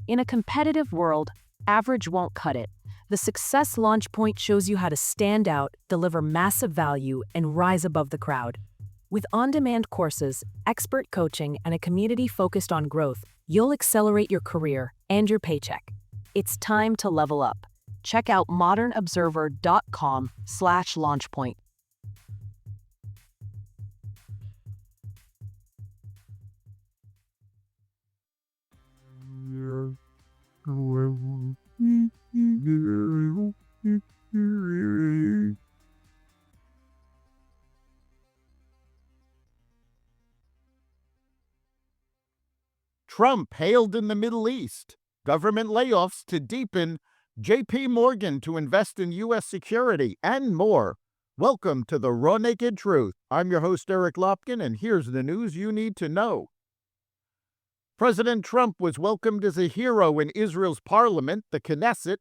In a competitive world, average won't cut it. The Success Launch Point shows you how to stand out, deliver massive value, and rise above the crowd. With on-demand courses, expert coaching, and a community focused on growth, you'll accelerate your career and your paycheck. It's time to level up. Check out modernobserver.com/launchpoint. Trump hailed in the Middle East. Government layoffs to deepen. JPMorgan to invest in U.S. security, and more. Welcome to the Raw Naked Truth. I'm your host, Eric Lopkin, and here's the news you need to know. President Trump was welcomed as a hero in Israel's parliament, the Knesset.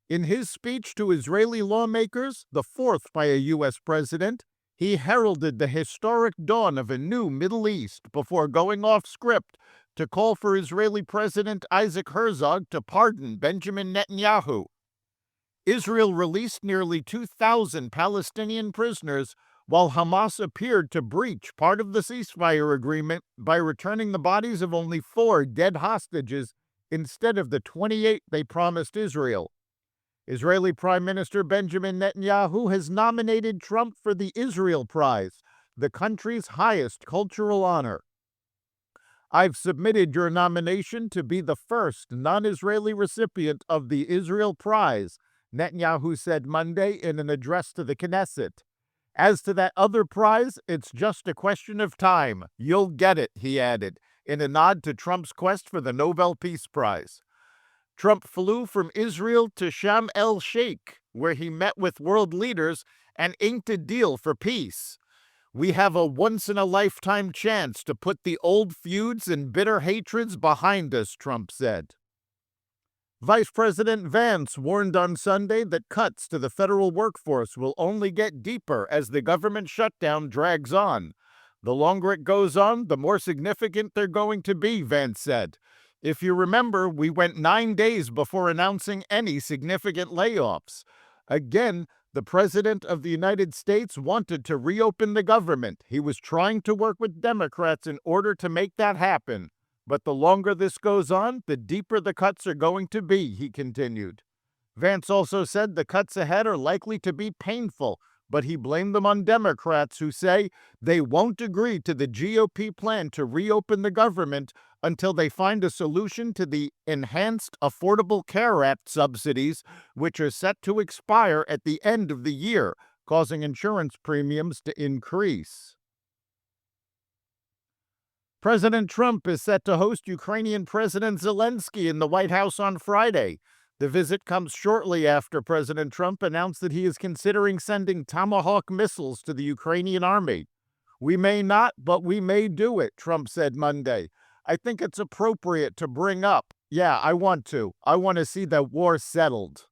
In his speech to Israeli lawmakers, the fourth by a U.S. president, he heralded the historic dawn of a new Middle East before going off script to call for Israeli President Isaac Herzog to pardon Benjamin Netanyahu. Israel released nearly 2,000 Palestinian prisoners, while Hamas appeared to breach part of the ceasefire agreement by returning the bodies of only 4 dead hostages instead of the 28 they promised Israel. Israeli Prime Minister Benjamin Netanyahu has nominated Trump for the Israel Prize, the country's highest cultural honor. I've submitted your nomination to be the first non-Israeli recipient of the Israel Prize, Netanyahu said Monday in an address to the Knesset. As to that other prize, it's just a question of time. You'll get it, he added, in a nod to Trump's quest for the Nobel Peace Prize. Trump flew from Israel to Sharm el-Sheikh, where he met with world leaders and inked a deal for peace. We have a once-in-a-lifetime chance to put the old feuds and bitter hatreds behind us, Trump said. Vice President Vance warned on Sunday that cuts to the federal workforce will only get deeper as the government shutdown drags on. The longer it goes on, the more significant they're going to be, Vance said. If you remember, we went 9 days before announcing any significant layoffs. Again, the President of the United States wanted to reopen the government. He was trying to work with Democrats in order to make that happen. But the longer this goes on, the deeper the cuts are going to be, he continued. Vance also said the cuts ahead are likely to be painful, but he blamed them on Democrats who say they won't agree to the GOP plan to reopen the government until they find a solution to the Enhanced Affordable Care Act subsidies, which are set to expire at the end of the year, causing insurance premiums to increase. President Trump is set to host Ukrainian President Zelensky in the White House on Friday. The visit comes shortly after President Trump announced that he is considering sending Tomahawk missiles to the Ukrainian army. We may not, but we may do it, Trump said Monday. I think it's appropriate to bring up. Yeah, I want to. I want to see the war settled.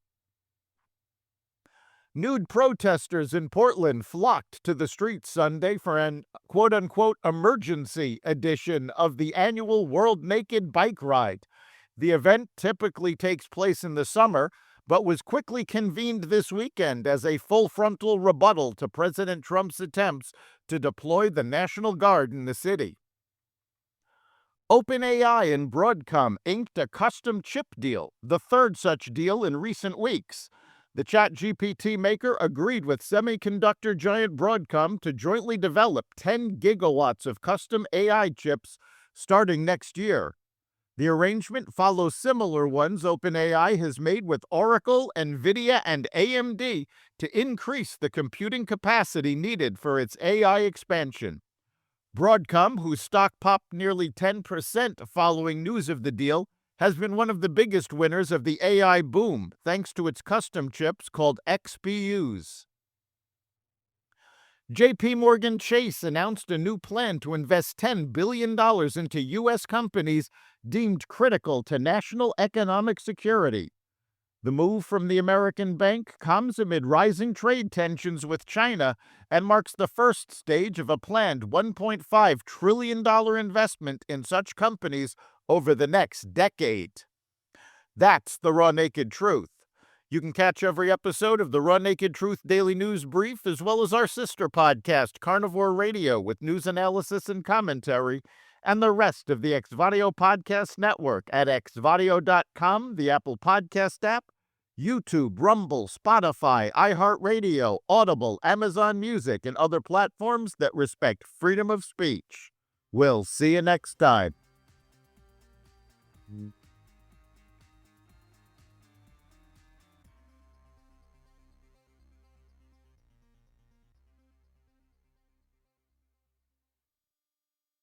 Nude protesters in Portland flocked to the streets Sunday for an quote-unquote emergency edition of the annual World Naked Bike Ride. The event typically takes place in the summer, but was quickly convened this weekend as a full-frontal rebuttal to President Trump's attempts to deploy the National Guard in the city. OpenAI and Broadcom inked a custom chip deal, the third such deal in recent weeks. The ChatGPT maker agreed with semiconductor giant Broadcom to jointly develop 10 gigawatts of custom AI chips starting next year. The arrangement follows similar ones OpenAI has made with Oracle, NVIDIA, and AMD to increase the computing capacity needed for its AI expansion. Broadcom, whose stock popped nearly 10% following news of the deal, has been one of the biggest winners of the AI boom, thanks to its custom chips called XPUs. JPMorgan Chase announced a new plan to invest $10 billion into U.S. companies deemed critical to national economic security. The move from the American bank comes amid rising trade tensions with China and marks the first stage of a planned $1.5 trillion investment in such companies over the next decade. That's the Raw Naked Truth. You can catch every episode of the Raw Naked Truth Daily News Brief, as well as our sister podcast, Carnivore Radio, with news analysis and commentary, and the rest of the Xvadio Podcast Network at xvadio.com, the Apple Podcast app, YouTube, Rumble, Spotify, iHeartRadio, Audible, Amazon Music, and other platforms that respect freedom of speech. We'll see you next time.